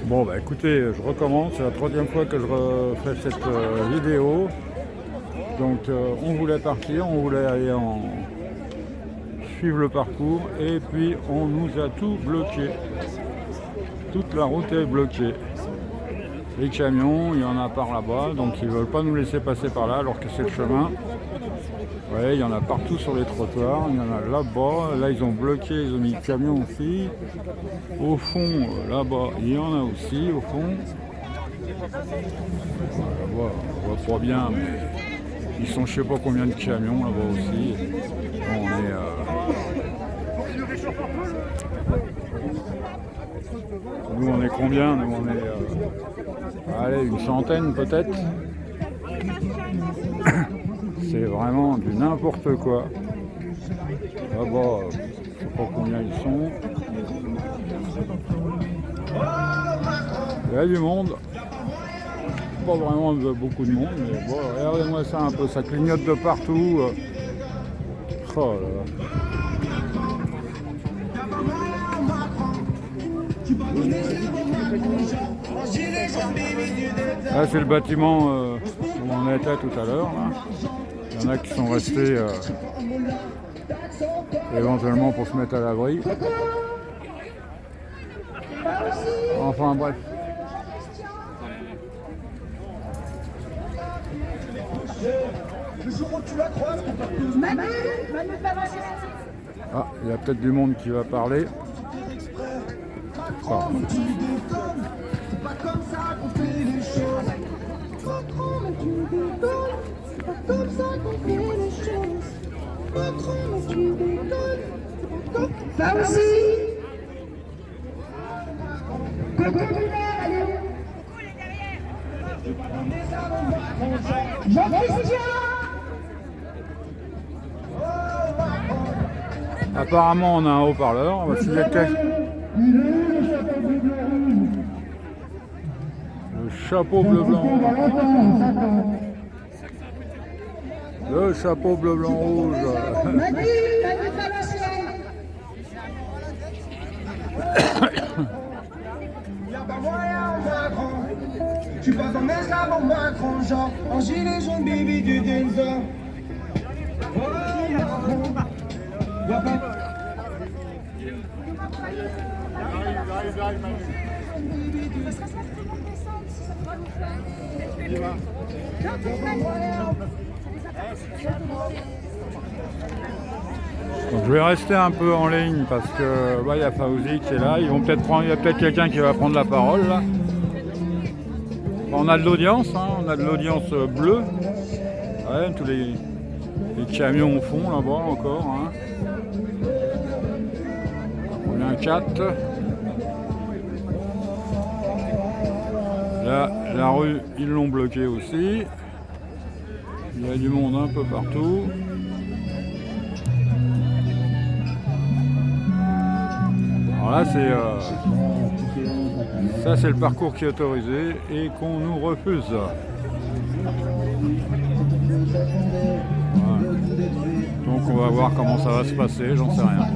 Bon bah écoutez, je recommence, c'est la troisième fois que je refais cette vidéo. Donc on voulait partir, on voulait aller suivre le parcours et puis on nous a tout bloqué. Toute la route est bloquée. Les camions, il y en a par là-bas, donc ils ne veulent pas nous laisser passer par là alors que c'est le chemin. Ouais, il y en a partout sur les trottoirs, il y en a là-bas, là ils ont bloqué, ils ont mis le camion aussi. Au fond, là-bas, il y en a aussi, au fond. Là-bas, on voit pas bien, mais ils sont je sais pas combien de camions là-bas aussi. On est... Nous on est combien? Nous on est... allez, une centaine peut-être. C'est vraiment du n'importe quoi. Là-bas, je sais pas combien ils sont. Il y a du monde. Pas vraiment beaucoup de monde, mais bon, regardez-moi ça un peu, ça clignote de partout. Oh là là. Là c'est le bâtiment où on était tout à l'heure. Il y en a qui sont restés éventuellement pour se mettre à l'abri. Enfin bref. Ah, il y a peut-être du monde qui va parler. Oh. Ça aussi. Coucou, allez. Jean-Christian. Apparemment on a un haut-parleur, on va essayer de... Le chapeau bleu-blanc. Le chapeau bleu-blanc-rouge. Tu passes en messe là pour moi, grand genre. En gilet jaune, baby du Denza. Donc je vais rester un peu en ligne parce que il y a Fauzi qui est là. Ils vont peut-être prendre, il y a peut-être quelqu'un qui va prendre la parole là. On a de l'audience, hein, on a de l'audience bleue. Ouais, tous les camions au fond là-bas encore. Hein. On est un 4. Là, la rue, ils l'ont bloqué aussi. Il y a du monde un peu partout. Alors là, ça c'est le parcours qui est autorisé et qu'on nous refuse. Voilà. Donc on va voir comment ça va se passer, j'en sais rien.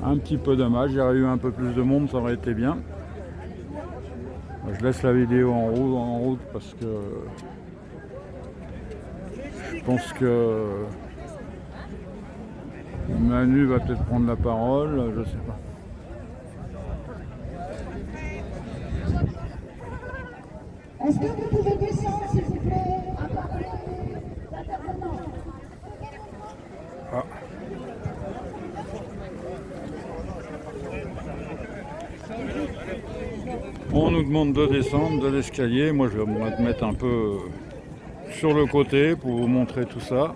Un petit peu dommage, il y aurait eu un peu plus de monde, ça aurait été bien. Je laisse la vidéo en route parce que je pense que Manu va peut-être prendre la parole, je sais pas. Est-ce que vous pouvez descendre, s'il vous plaît? Ah. On nous demande de descendre de l'escalier. Moi, je vais me mettre un peu sur le côté pour vous montrer tout ça.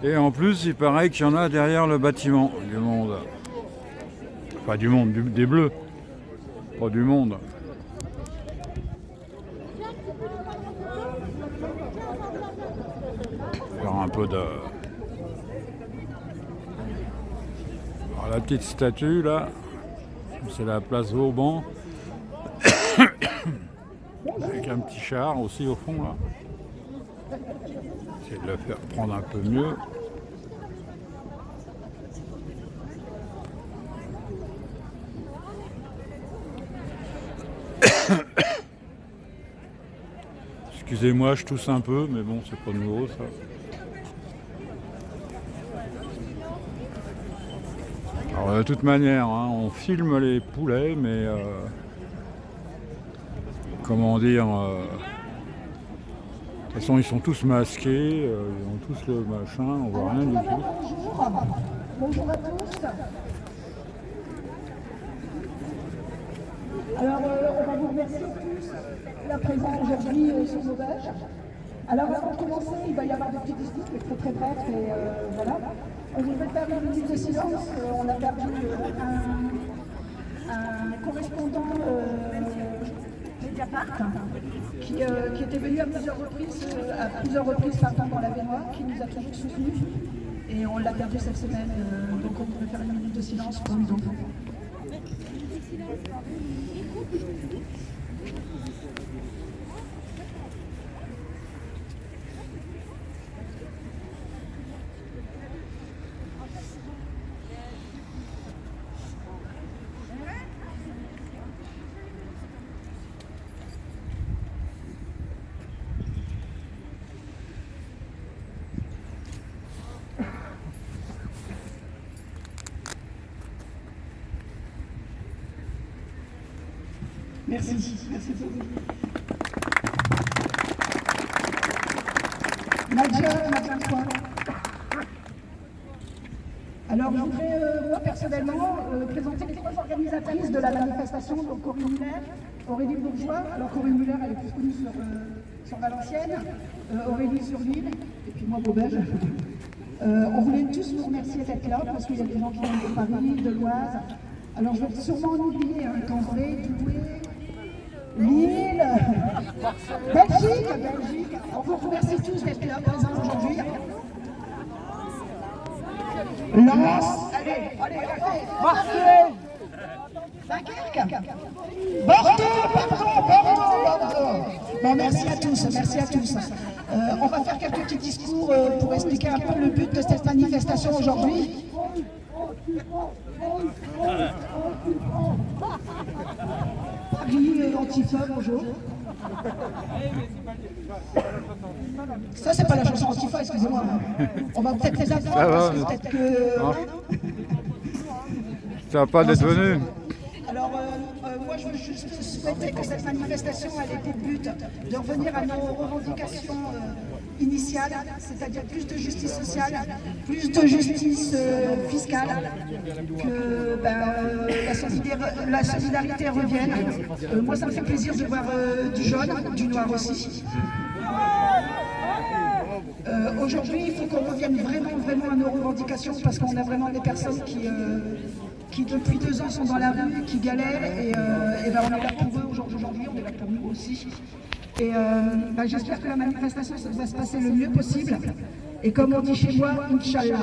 Et en plus, il paraît qu'il y en a derrière le bâtiment, du monde. Enfin, du monde, des bleus. Pas du monde. Faire un peu de... Alors, la petite statue, là, c'est la place Vauban. Avec un petit char aussi au fond, là. Essayer de le faire prendre un peu mieux. Excusez-moi, je tousse un peu, mais bon, c'est pas nouveau ça. Alors de toute manière, hein, on filme les poulets, mais comment dire, de toute façon ils sont tous masqués, ils ont tous le machin, on voit rien du tout. Bonjour. Bonjour à tous. Alors, on va vous remercier tous de la présence aujourd'hui sur Maubeuge. Alors, avant de commencer, il va y avoir des petits discours, mais très très brefs, et voilà. On voudrait faire une minute de silence. On a perdu un correspondant Mediapart qui était venu à plusieurs reprises dans la baignoire, qui nous a toujours soutenus. Et on l'a perdu cette semaine, donc on voudrait faire une minute de silence pour lui. Merci. Merci beaucoup. Nadia quoi. Alors, je voudrais, moi, personnellement, présenter les trois organisatrices de la manifestation, donc Corinne Muller, Aurélie Bourgeois. Alors, Corinne Muller, elle est plus connue sur Valenciennes, Aurélie sur Lille, et puis moi, Maubeuge. On voulait tous vous remercier d'être là, parce qu'il y a des gens qui viennent de Paris, de l'Oise. Alors, je vais sûrement en oublier, Cambrai, Douai, Lille, Belgique. On vous remercie tous d'être là présents aujourd'hui. Lens, allez, Marseille, Dunkerque, Bordeaux. Bon, merci à tous. On va faire quelques petits discours pour expliquer un peu le but de cette manifestation aujourd'hui. Paris Antifa, bonjour. Ça, c'est pas la chanson Antifa, excusez-moi. On va peut-être les apprendre, parce que peut-être que... Ça va pas d'être venu. Alors, moi, je veux juste souhaiter que cette manifestation ait pour but de revenir à nos revendications initiales, c'est-à-dire plus de justice sociale, plus de justice fiscale, que la solidarité revienne. Moi, ça me fait plaisir de voir du jaune, du noir aussi. Aujourd'hui, il faut qu'on revienne vraiment à nos revendications, parce qu'on a vraiment des personnes qui depuis 2 ans sont dans la rue, qui galèrent, et on est là pour eux aujourd'hui, on est là pour nous aussi. Et j'espère que la manifestation va se passer le mieux possible, et comme on dit chez moi, Inch'Allah.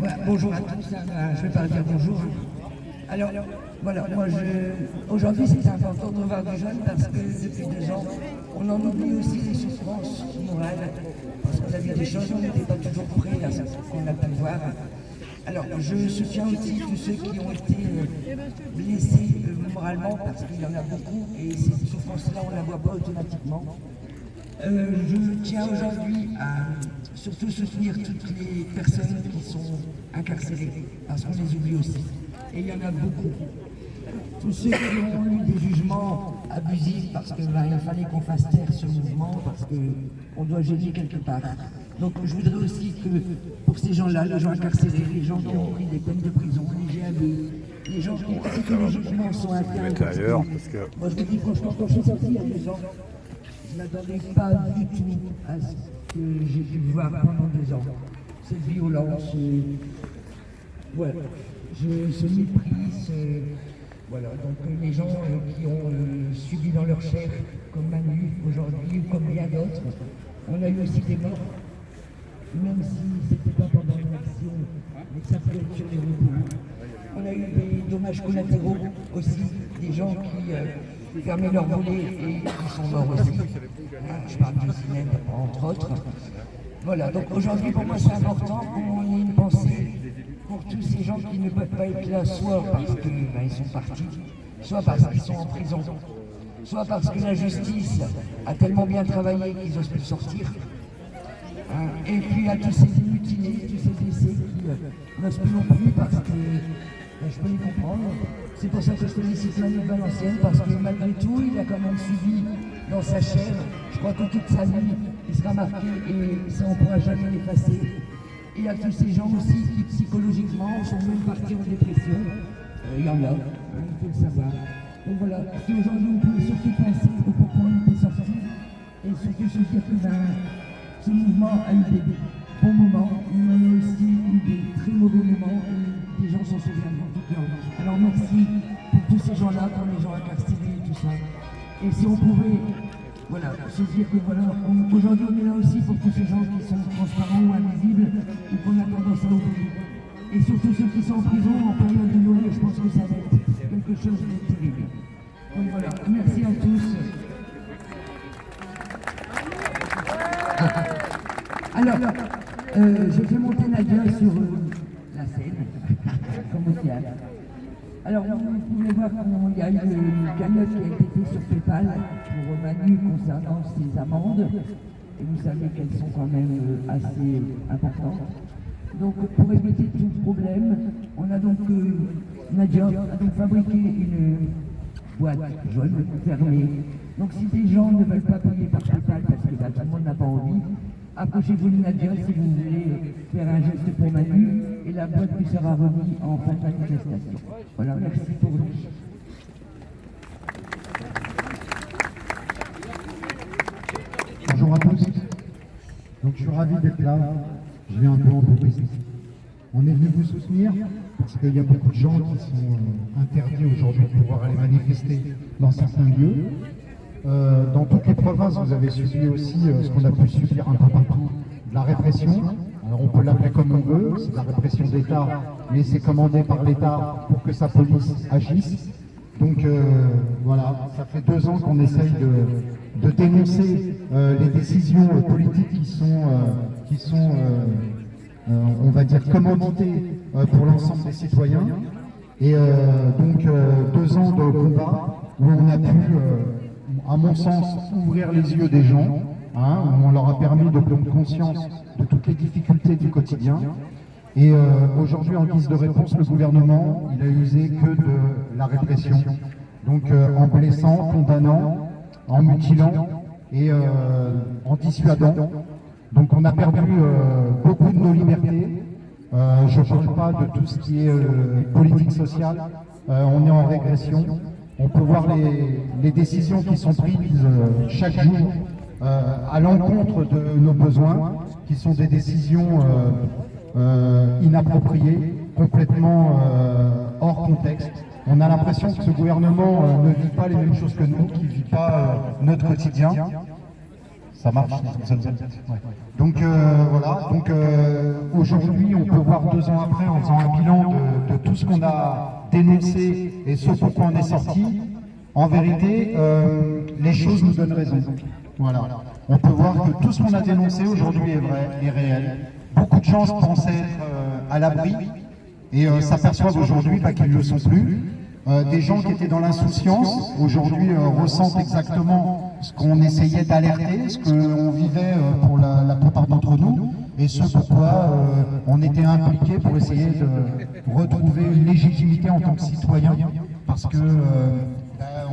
Ouais, bonjour à tous, je ne vais pas dire bonjour. Alors, Voilà, moi aujourd'hui c'est important de revoir des jeunes parce que depuis 2 ans, on en oublie aussi les souffrances morales, parce qu'on a vu des choses, on n'était pas toujours prêts à ce qu'on a pu voir. Alors je soutiens aussi tous ceux qui ont été blessés moralement, parce qu'il y en a beaucoup, et ces souffrances-là on ne la voit pas automatiquement. Je tiens aujourd'hui à surtout soutenir toutes les personnes qui sont incarcérées, parce qu'on les oublie aussi. Et il y en a beaucoup. Tous ceux qui ont eu des jugements abusifs, parce qu'il fallait qu'on fasse taire ce mouvement, parce qu'on doit gêner quelque part. Donc je voudrais aussi que pour ces gens-là, les gens incarcérés, les gens qui ont pris des peines de prison, les GAB, les gens qui psychologiquement sont atteints. Moi je vous dis franchement, quand je suis sorti il y a 2 ans, je ne m'attendais pas du tout à ce que j'ai pu voir pendant 2 ans. Cette violence, voilà, ce mépris, voilà, donc les gens qui ont subi dans leur chair, comme Manu aujourd'hui, ou comme bien d'autres, on a eu aussi des morts, même si ce n'était pas pendant une action, mais que ça peut être sur les routes. On a eu des dommages collatéraux aussi, des gens qui fermaient leur volet et qui sont morts aussi. Je parle de Zineb, entre autres. Voilà, donc aujourd'hui pour moi c'est important qu'on ait une pensée pour tous ces gens qui ne peuvent pas être là, soit parce qu'ils sont partis, soit parce qu'ils sont en prison, soit parce que la justice a tellement bien travaillé qu'ils n'osent plus sortir. Et puis à tous ces mutilés, tous ces blessés qui n'osent plus non plus parce que je peux les comprendre. C'est pour ça que je félicite Manu Valenciennes, parce que malgré tout, il a quand même suivi dans sa chair, je crois que toute sa vie, il sera marqué et ça on ne pourra jamais l'effacer. Et à tous ces gens aussi qui psychologiquement sont même partis en dépression, il y en a, il faut le savoir. Donc voilà, si aujourd'hui on peut surtout penser au pourquoi on était sorti, et surtout se dire que ce mouvement a eu des bons moments, il y en a aussi eu des très mauvais moments, et des gens s'en souviendront toute leur vie. Alors merci pour tous ces gens-là, pour les gens incarcérés et tout ça. Et si on pouvait, voilà, se dire que voilà, aujourd'hui on est là aussi pour tous ces gens qui sont transparents ou invisibles, ou qu'on a tendance à oublier. Et surtout ceux qui sont en prison en période de Noël, je pense que ça va être quelque chose de terrible. Donc voilà, merci à tous. Alors, j'ai fait monter Nadia sur la scène, comme au théâtre. Alors, vous pouvez voir qu'il y a une cagnotte qui a été faite sur PayPal pour Manu concernant ses amendes. Et vous savez qu'elles sont quand même assez importantes. Donc, pour éviter tout problème, on a donc, Nadia a donc fabriqué une boîte jaune fermée. Donc, si des gens ne veulent pas payer par PayPal parce que tout le monde n'a pas envie, approchez-vous de Nadia si vous voulez faire un geste pour Manu et la boîte lui sera remise en fin de manifestation. Voilà, merci pour lui. Bonjour à tous. Donc je suis ravi d'être là. Je viens un peu en touriste. On est venu vous soutenir parce qu'il y a beaucoup de gens qui sont interdits aujourd'hui de pouvoir aller manifester dans certains lieux. Dans toutes les provinces, vous avez subi aussi ce qu'on a pu subir un peu partout, de la répression. Alors on peut l'appeler comme on veut, c'est de la répression d'État, mais c'est commandé par l'État pour que sa police agisse. Donc voilà, ça fait 2 ans qu'on essaye de dénoncer les décisions politiques qui sont on va dire, commanditées pour l'ensemble des citoyens. Et donc 2 ans de combat où on a pu, à mon sens, ouvrir les yeux des gens, où on leur a permis de prendre conscience de toutes les difficultés du quotidien. Et aujourd'hui, en guise de réponse, le gouvernement, il a usé que de la répression. Donc en blessant, condamnant, en mutilant et en dissuadant. Donc on a perdu beaucoup de nos libertés. Je ne parle pas de tout ce qui est politique sociale. On est en régression. On peut voir les décisions qui sont prises chaque jour à l'encontre de nos besoins, qui sont des décisions inappropriées, complètement hors contexte. On a l'impression que ce gouvernement ne vit pas les mêmes choses que nous, qu'il ne vit pas notre quotidien. Ça marche. Ouais. Donc voilà. Donc aujourd'hui, on peut voir 2 ans après, en faisant un bilan de tout ce qu'on a dénoncé et ce pourquoi on est sorti. En vérité, les choses nous donnent raison. Voilà. On peut voir que tout ce qu'on a dénoncé aujourd'hui est vrai, est réel. Beaucoup de gens pensaient être à l'abri et s'aperçoivent aujourd'hui qu'ils ne le sont plus. Des gens qui étaient dans l'insouciance, aujourd'hui ressentent exactement ce qu'on essayait d'alerter, ce qu'on vivait pour la plupart d'entre nous, et ce pourquoi on était impliqués pour essayer de retrouver une légitimité en tant que citoyen, parce que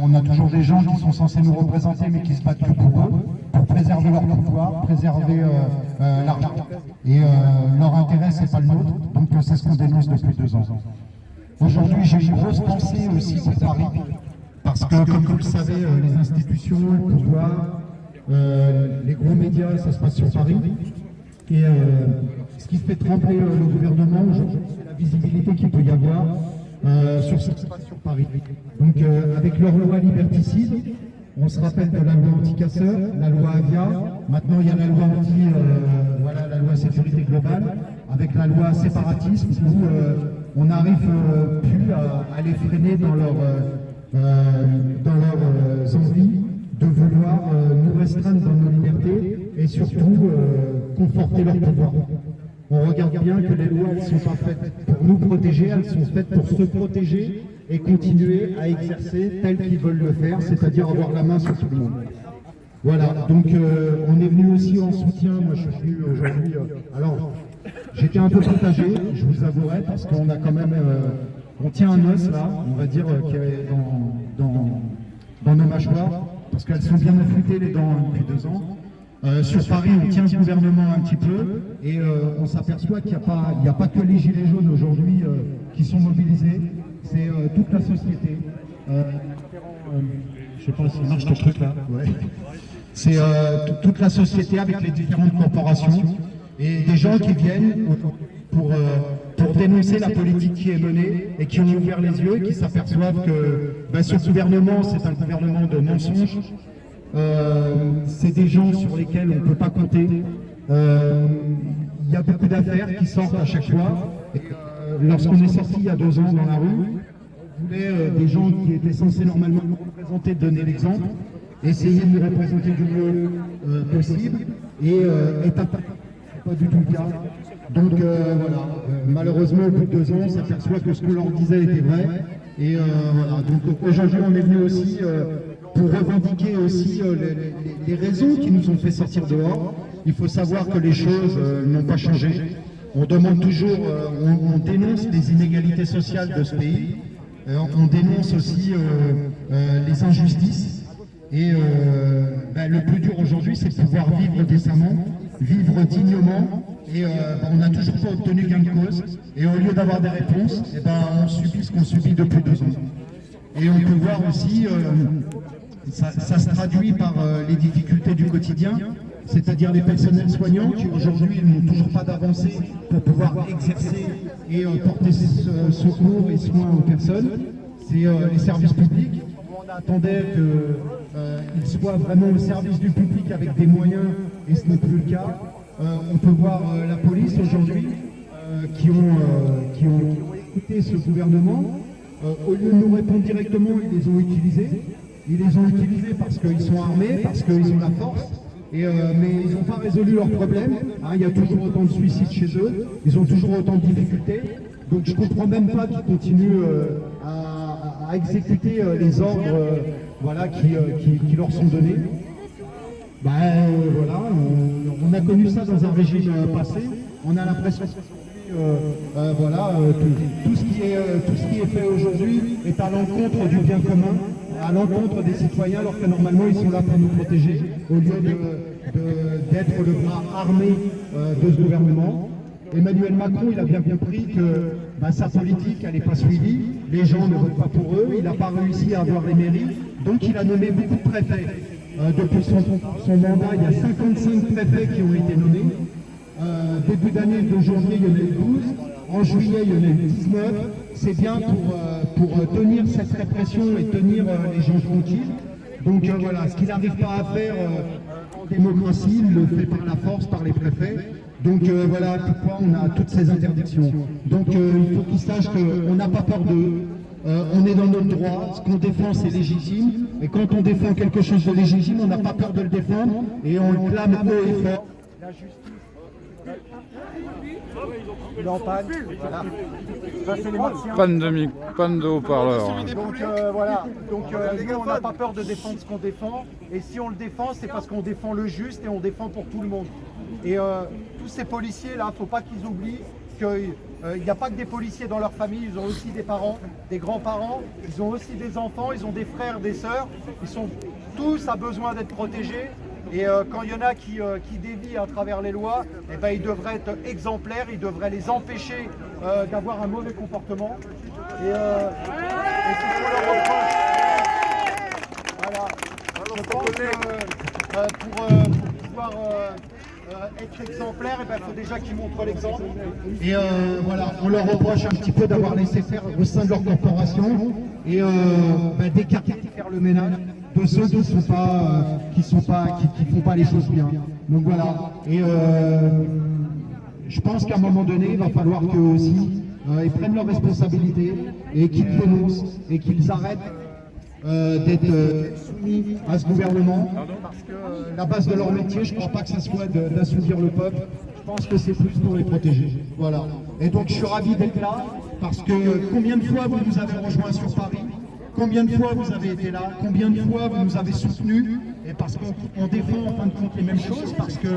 on a toujours des gens qui sont censés nous représenter mais qui se battent que pour eux, pour préserver leur pouvoir, préserver l'argent, et leur intérêt c'est pas le nôtre, donc c'est ce qu'on dénonce depuis 2 ans. Aujourd'hui, j'ai une grosse pensée aussi pour Paris, parce que, comme vous le savez, les institutions, le pouvoir, les gros médias, ça se passe sur Paris. Et ce qui fait trembler le gouvernement aujourd'hui, c'est la visibilité qu'il peut y avoir sur ce qui se passe sur Paris. Donc, avec leur loi liberticide, on se rappelle de la loi anti-casseurs, la loi Avia, maintenant il y a la loi voilà, la loi sécurité globale, avec la loi séparatisme, où on n'arrive plus à les freiner dans leurs envies de vouloir nous restreindre dans nos libertés et surtout conforter leur pouvoir. On regarde bien que les lois ne sont pas faites pour nous protéger, elles sont faites pour se protéger et continuer à exercer tel qu'ils veulent le faire, c'est-à-dire avoir la main sur tout le monde. Voilà, donc on est venu aussi en soutien, moi je suis venu aujourd'hui, alors j'étais un peu partagé, je vous avouerai, parce qu'on a quand même, on tient un os là, on va dire, qui est dans nos mâchoires, parce qu'elles sont bien affûtées les dents depuis 2 ans. Sur Paris, on tient ce gouvernement un petit peu, et on s'aperçoit qu'il n'y a pas que les gilets jaunes aujourd'hui qui sont mobilisés, c'est toute la société. Je sais pas si marche ton truc là. Ouais. C'est toute la société avec les différentes corporations et des gens qui viennent pour dénoncer la politique qui est menée et qui ont ouvert les yeux et qui s'aperçoivent que ce gouvernement, c'est un gouvernement de mensonges. C'est des gens sur lesquels on ne peut pas compter. Il y a beaucoup d'affaires qui sortent à chaque fois. Lorsqu'on est sorti il y a 2 ans dans la rue, on voulait des gens qui étaient censés normalement nous représenter, donner l'exemple, essayer de nous représenter du mieux possible, et pas du tout le cas. Donc voilà, malheureusement au bout de 2 ans, on s'aperçoit que ce que l'on disait était vrai. Et voilà, donc aujourd'hui on est venu aussi pour revendiquer aussi les raisons qui nous ont fait sortir dehors. Il faut savoir que les choses n'ont pas changé. On demande toujours, on dénonce les inégalités sociales de ce pays, on dénonce aussi les injustices. Et le plus dur aujourd'hui, c'est de pouvoir vivre décemment, vivre dignement. Et on n'a toujours pas obtenu gain de cause. Et au lieu d'avoir des réponses, on subit ce qu'on subit depuis 2 ans. Et on peut voir aussi, ça se traduit par les difficultés du quotidien, c'est-à-dire les personnels soignants qui aujourd'hui n'ont toujours pas d'avancée pour pouvoir exercer et porter secours et soins aux personnes. C'est les services publics. On attendait qu'ils soient vraiment au service du public avec des moyens, et ce n'est plus le cas. On peut voir la police aujourd'hui qui ont écouté ce gouvernement. Au lieu de nous répondre directement, ils les ont utilisés. Ils les ont utilisés parce qu'ils sont armés, parce qu'ils ont la force. Mais ils n'ont pas résolu leurs problèmes. Il y a toujours autant de suicides chez eux. Ils ont toujours autant de difficultés. Donc je ne comprends même pas qu'ils continuent à exécuter les ordres qui leur sont donnés. Voilà, on a connu ça dans un régime passé. On a l'impression que tout ce qui est fait aujourd'hui est à l'encontre du bien commun, à l'encontre des citoyens, alors que normalement ils sont là pour nous protéger, au lieu d'être le bras armé de ce gouvernement. Emmanuel Macron, il a bien compris que sa politique, elle n'est pas suivie, les gens ne votent pas pour eux, il n'a pas réussi à avoir les mairies, donc il a nommé beaucoup de préfets. Depuis son mandat, il y a 55 préfets qui ont été nommés. Début d'année de janvier, il y en a eu 12. En juillet, il y en a eu 19. C'est bien pour tenir cette répression et tenir les gens tranquilles. Donc voilà, ce qu'il n'arrive pas à faire en démocratie, il le fait par la force, par les préfets. Donc voilà pourquoi on a toutes ces interdictions. Donc il faut qu'ils sachent qu'on n'a pas peur d'eux. On est dans notre droit, ce qu'on défend c'est légitime, et quand on défend quelque chose de légitime, on n'a pas peur de le défendre, et on le clame haut et fort. La justice. Il est en panne, voilà. Ça, c'est les martiens. Panne de haut-parleur. Donc voilà, nous on n'a pas peur de défendre ce qu'on défend, et si on le défend, c'est parce qu'on défend le juste et on défend pour tout le monde. Et tous ces policiers là, faut pas qu'ils oublient qu'il n'y a pas que des policiers dans leur famille, ils ont aussi des parents, des grands-parents, ils ont aussi des enfants, ils ont des frères, des sœurs, ils sont tous à besoin d'être protégés. Et quand il y en a qui dévient à travers les lois, eh ben, ils devraient être exemplaires, ils devraient les empêcher d'avoir un mauvais comportement. Et c'est pour leur reproche. Voilà. Je pense que pour pouvoir être exemplaire, il faut déjà qu'ils montrent l'exemple. Et voilà, on leur reproche un petit peu d'avoir laissé faire au sein de leur corporation et d'écarter, faire le ménage de ceux qui font pas les choses bien. Donc voilà. Et je pense qu'à un moment donné, il va falloir qu'eux aussi ils prennent leurs responsabilités et qu'ils dénoncent et qu'ils arrêtent d'être soumis à ce gouvernement, parce que la base de leur métier, je ne crois pas que ce soit d'assouvir le peuple, je pense que c'est plus pour les protéger. Voilà. Et donc je suis ravi d'être là, parce que combien de fois vous nous avez rejoints sur Paris, combien de fois vous avez été là, combien de fois vous nous avez soutenus, et parce qu'on défend en fin de compte les mêmes choses, parce que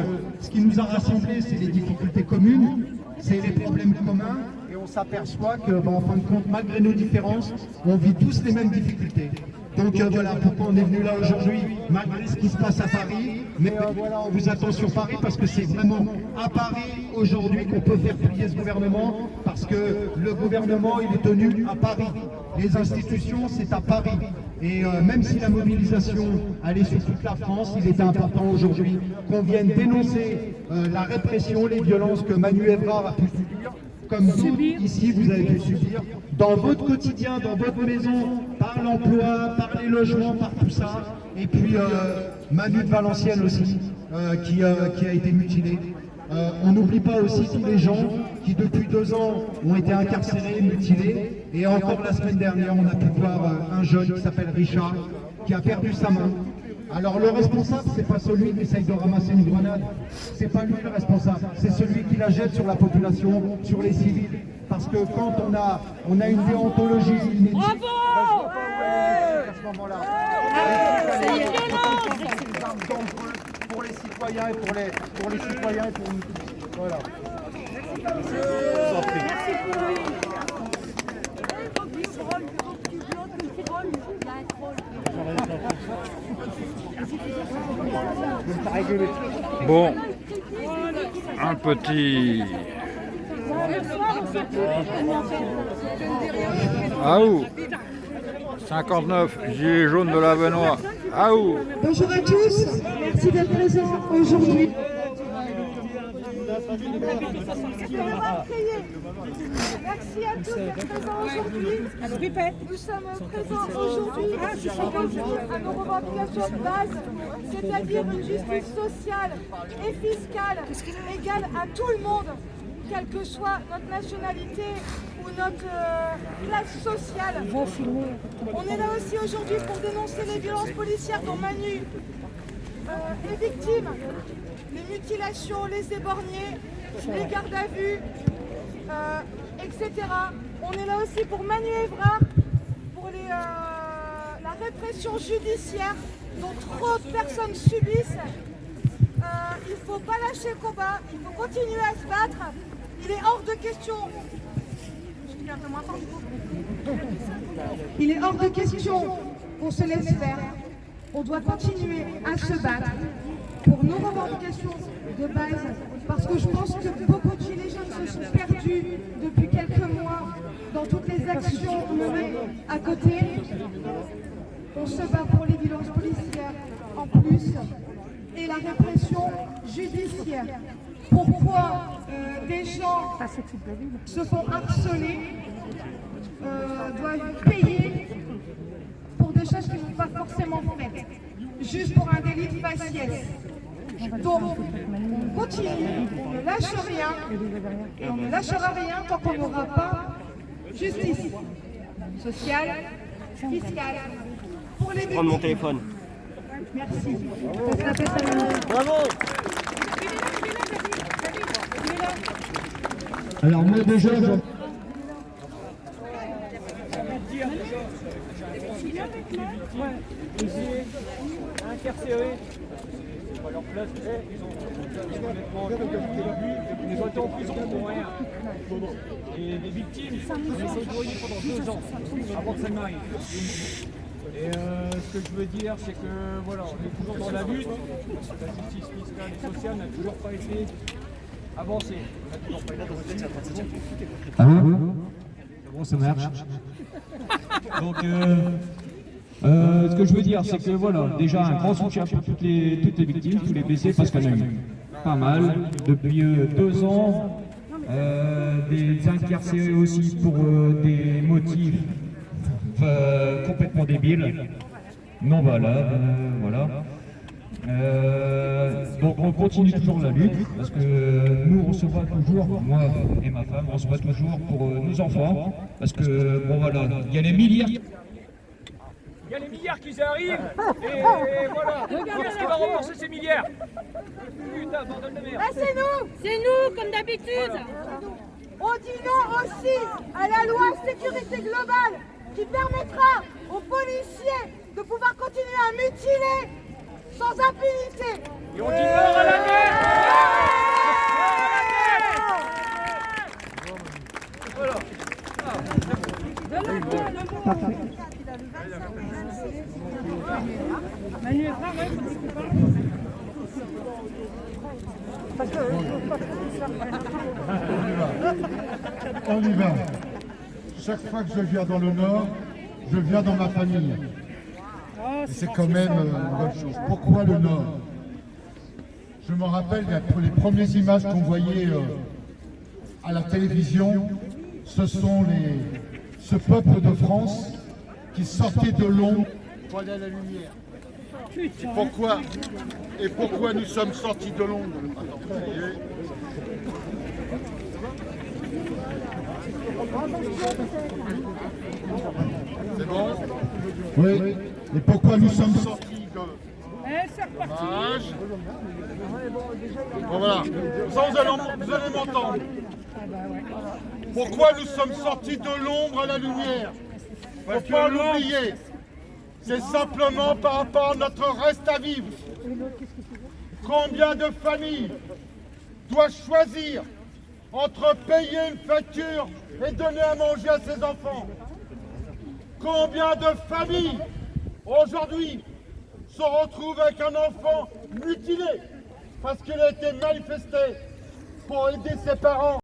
ce qui nous a rassemblés, c'est les difficultés communes, c'est les problèmes communs, et on s'aperçoit que, en fin de compte, malgré nos différences, on vit tous les mêmes difficultés. Donc voilà pourquoi on est venu là aujourd'hui, malgré ce qui se passe à Paris. Mais voilà, on vous attend sur Paris parce que c'est vraiment à Paris aujourd'hui qu'on peut faire plier ce gouvernement, parce que le gouvernement, il est tenu à Paris. Les institutions, c'est à Paris. Et même si la mobilisation allait sur toute la France, il était important aujourd'hui qu'on vienne dénoncer la répression, les violences que Manu Evrard a pu subir, comme vous, ici, vous avez pu subir, dans votre quotidien, dans votre maison, par l'emploi, par les logements, par tout ça. Et puis Manu de Valenciennes aussi, qui a été mutilé. On n'oublie pas aussi tous les gens qui depuis 2 ans ont été incarcérés, mutilés. Et encore la semaine dernière, on a pu voir un jeune qui s'appelle Richard, qui a perdu sa main. Alors le responsable, c'est pas celui qui essaye de ramasser une grenade, c'est pas lui le responsable, c'est celui qui la jette sur la population, sur les civils. Parce que quand on a une déontologie inédite, bravo, à ce moment-là, pour les citoyens et pour les citoyens et pour nous tous. Voilà. Bon, un petit... Aou 59, gilet jaune de la Benoît. Aou. Bonjour à tous, merci d'être présents aujourd'hui. Merci à tous d'être présents aujourd'hui. Nous sommes présents aujourd'hui à nos revendications de base, c'est-à-dire une justice sociale et fiscale égale à tout le monde, quelle que soit notre nationalité ou notre classe sociale. On est là aussi aujourd'hui pour dénoncer les violences policières dont Manu est victime, les mutilations, les éborgnés, les gardes à vue, etc. On est là aussi pour Manu Evrard, pour la répression judiciaire dont trop de personnes subissent. Il ne faut pas lâcher le combat, il faut continuer à se battre. Il est hors de question. Je suis un peu moins fort du coup. Il est hors de question qu'on se laisse faire. On doit continuer à se battre pour nos revendications de base, parce que je pense que beaucoup de gilets jaunes se sont perdus depuis quelques mois dans toutes les actions menées à côté. On se bat pour les violences policières en plus et la répression judiciaire. Pourquoi des gens se font harceler, doivent payer pour des choses qui ne sont pas forcément faites, juste pour un délit de faciès. Donc, on continue, on ne lâche rien, et on ne lâchera rien tant qu'on n'aura pas justice sociale, fiscale, pour les victimes. Prendre mon téléphone. Merci. Bravo. Alors moi déjà, incarcérés, c'est pas leur place, ils ont honnêtement ils ont été en prison pour rien. Et les victimes, elles sont éloignées pendant 2 ans avant que ça n'arrive. Et ce que je veux dire, c'est que voilà, on est toujours dans la lutte, parce que la justice fiscale et sociale n'a toujours pas été avancée. ah bon, ça marche. Donc, ce que je veux dire, c'est que voilà, déjà un grand soutien pour toutes les victimes, tous les blessés, parce qu'il y en a eu pas mal depuis 2 ans, des incarcérés aussi pour des motifs complètement débiles, non valables, voilà. Donc on continue toujours la lutte, parce que nous on se bat toujours, moi et ma femme, on se bat toujours pour nos enfants, parce que bon voilà, il y a les milliards. Il y a les milliards qui arrivent, et voilà, qu'est-ce qui va rembourser ces milliards? Putain, bordel de merde. Ah, c'est nous, comme d'habitude. On dit non aussi à la loi sécurité globale qui permettra aux policiers de pouvoir continuer à mutiler sans impunité. Et on dit mort à la nef. Voilà. Manu est brave, On y va. Chaque fois que je viens dans le Nord, je viens dans ma famille. Et c'est quand même une bonne chose. Pourquoi le Nord? Je me rappelle les premières images qu'on voyait à la télévision, ce sont ce peuple de France qui sortait de l'ombre pour aller à la lumière. Et pourquoi nous sommes sortis de l'ombre? C'est bon? Oui. Et pourquoi nous sommes sortis de l'ombre? Bon, voilà. Ça, vous allez m'entendre. Pourquoi nous sommes sortis de l'ombre à la lumière? Faut pas l'oublier. C'est simplement par rapport à notre reste à vivre. Combien de familles doivent choisir entre payer une facture et donner à manger à ses enfants? Combien de familles aujourd'hui se retrouvent avec un enfant mutilé parce qu'il a été manifesté pour aider ses parents?